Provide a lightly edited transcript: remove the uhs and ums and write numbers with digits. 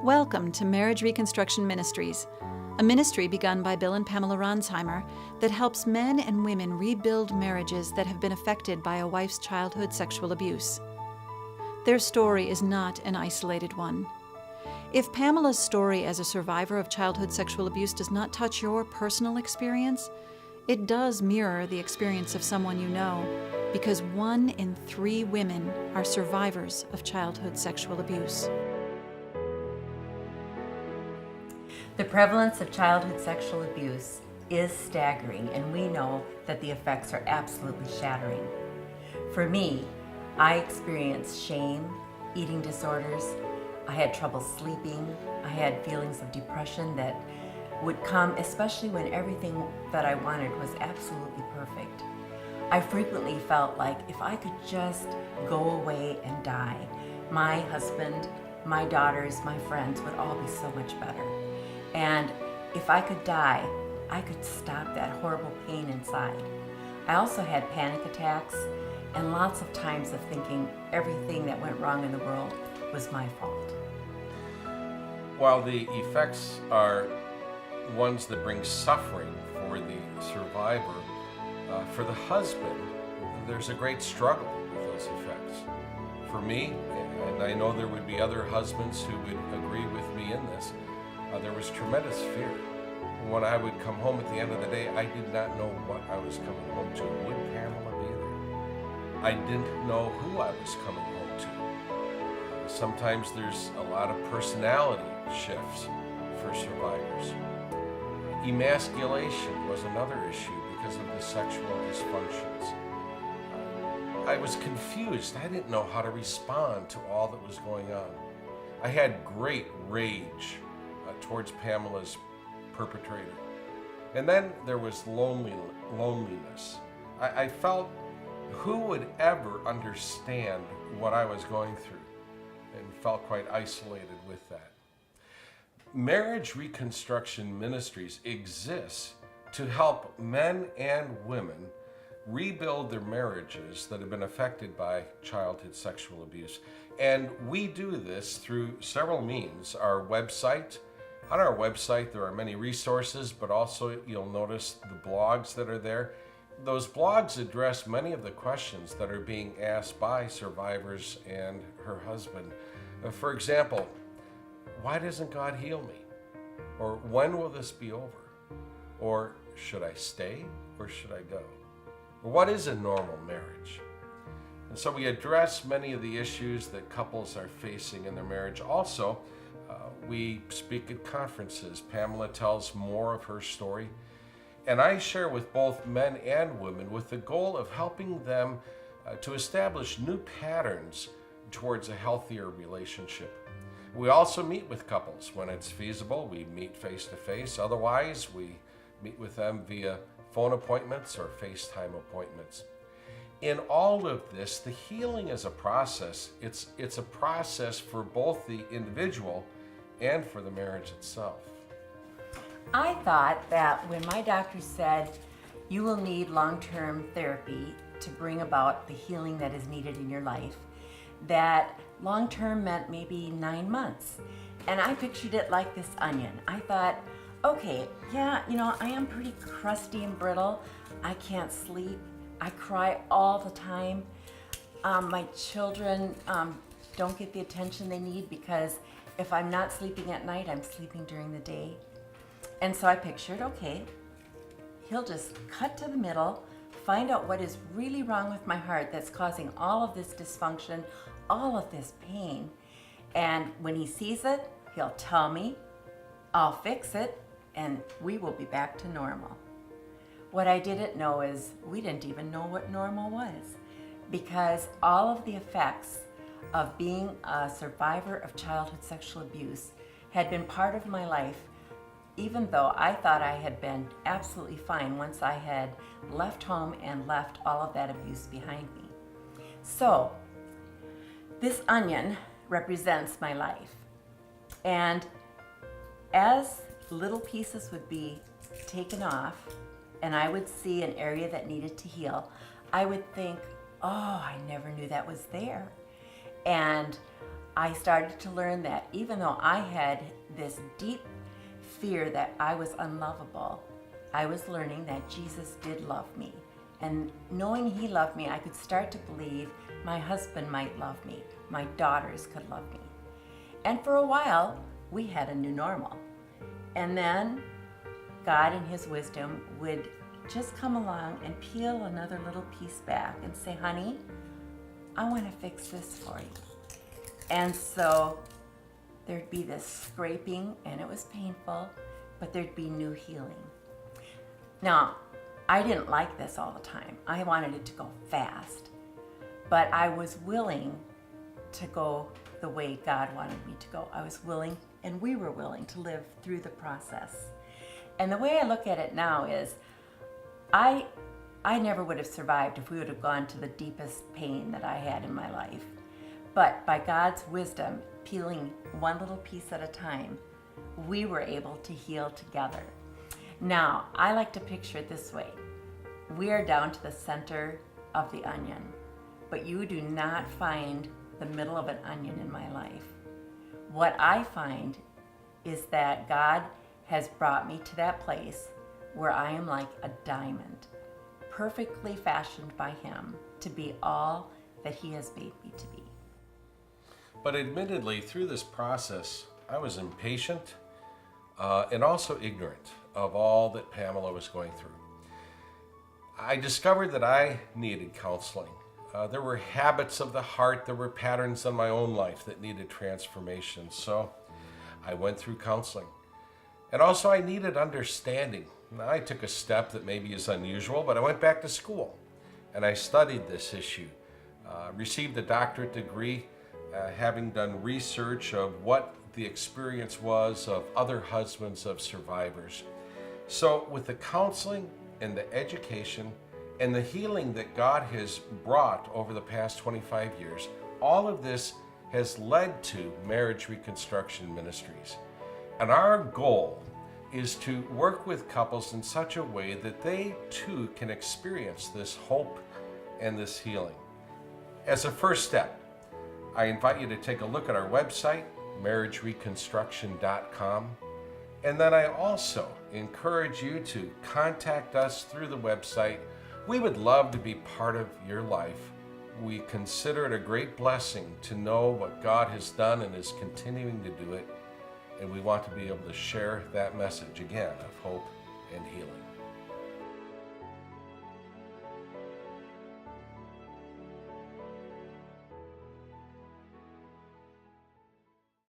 Welcome to Marriage Reconstruction Ministries, a ministry begun by Bill and Pamela Ronsheimer that helps men and women rebuild marriages that have been affected by a wife's childhood sexual abuse. Their story is not an isolated one. If Pamela's story as a survivor of childhood sexual abuse does not touch your personal experience, it does mirror the experience of someone you know, because 1 in 3 women are survivors of childhood sexual abuse. The prevalence of childhood sexual abuse is staggering, and we know that the effects are absolutely shattering. For me, I experienced shame, eating disorders, I had trouble sleeping, I had feelings of depression that would come especially when everything that I wanted was absolutely perfect. I frequently felt like if I could just go away and die, my husband, my daughters, my friends would all be so much better. And if I could die, I could stop that horrible pain inside. I also had panic attacks and lots of times of thinking everything that went wrong in the world was my fault. While the effects are ones that bring suffering for the survivor, for the husband, there's a great struggle with those effects. For me, and I know there would be other husbands who would agree with me in this, there was tremendous fear. When I would come home at the end of the day, I did not know what I was coming home to. Would Pamela be there? I didn't know who I was coming home to. Sometimes there's a lot of personality shifts for survivors. Emasculation was another issue because of the sexual dysfunctions. I was confused. I didn't know how to respond to all that was going on. I had great rage towards Pamela's perpetrator. And then there was loneliness. I felt who would ever understand what I was going through, and felt quite isolated with that. Marriage Reconstruction Ministries exists to help men and women rebuild their marriages that have been affected by childhood sexual abuse. And we do this through several means. Our website. On our website, there are many resources, but also you'll notice the blogs that are there. Those blogs address many of the questions that are being asked by survivors and her husband. For example, why doesn't God heal me? Or when will this be over? Or should I stay or should I go? Or what is a normal marriage? And so we address many of the issues that couples are facing in their marriage. Also, we speak at conferences. Pamela tells more of her story. And I share with both men and women with the goal of helping them to establish new patterns towards a healthier relationship. We also meet with couples when it's feasible. We meet face to face. Otherwise, we meet with them via phone appointments or FaceTime appointments. In all of this, the healing is a process. It's a process for both the individual and for the marriage itself. I thought that when my doctor said you will need long-term therapy to bring about the healing that is needed in your life, that long-term meant maybe 9 months. And I pictured it like this onion. I thought, okay, yeah, I am pretty crusty and brittle. I can't sleep. I cry all the time. My children don't get the attention they need because if I'm not sleeping at night, I'm sleeping during the day. And so I pictured, okay, he'll just cut to the middle, find out what is really wrong with my heart that's causing all of this dysfunction, all of this pain. And when he sees it, he'll tell me, I'll fix it, and we will be back to normal. What I didn't know is we didn't even know what normal was, because all of the effects of being a survivor of childhood sexual abuse had been part of my life, even though I thought I had been absolutely fine once I had left home and left all of that abuse behind me. So this onion represents my life. And as little pieces would be taken off and I would see an area that needed to heal, I would think, oh, I never knew that was there. And I started to learn that even though I had this deep fear that I was unlovable, I was learning that Jesus did love me. And knowing he loved me, I could start to believe my husband might love me, my daughters could love me. And for a while, we had a new normal. And then God in his wisdom would just come along and peel another little piece back and say, honey, I want to fix this for you. And so there'd be this scraping, and it was painful, but there'd be new healing. Now, I didn't like this all the time. I wanted it to go fast, but I was willing to go the way God wanted me to go. I was willing, and we were willing to live through the process. And the way I look at it now is, I never would have survived if we would have gone to the deepest pain that I had in my life. But by God's wisdom, peeling one little piece at a time, we were able to heal together. Now, I like to picture it this way. We are down to the center of the onion, but you do not find the middle of an onion in my life. What I find is that God has brought me to that place where I am like a diamond, perfectly fashioned by him to be all that he has made me to be. But admittedly, through this process, I was impatient and also ignorant of all that Pamela was going through. I discovered that I needed counseling. There were habits of the heart, there were patterns in my own life that needed transformation. So I went through counseling. And also I needed understanding. Now, I took a step that maybe is unusual, but I went back to school and I studied this issue. Received a doctorate degree, having done research of what the experience was of other husbands of survivors. So with the counseling and the education and the healing that God has brought over the past 25 years, all of this has led to Marriage Reconstruction Ministries. And our goal is to work with couples in such a way that they too can experience this hope and this healing. As a first step, I invite you to take a look at our website, marriagereconstruction.com. And then I also encourage you to contact us through the website. We would love to be part of your life. We consider it a great blessing to know what God has done and is continuing to do it. And we want to be able to share that message again of hope and healing.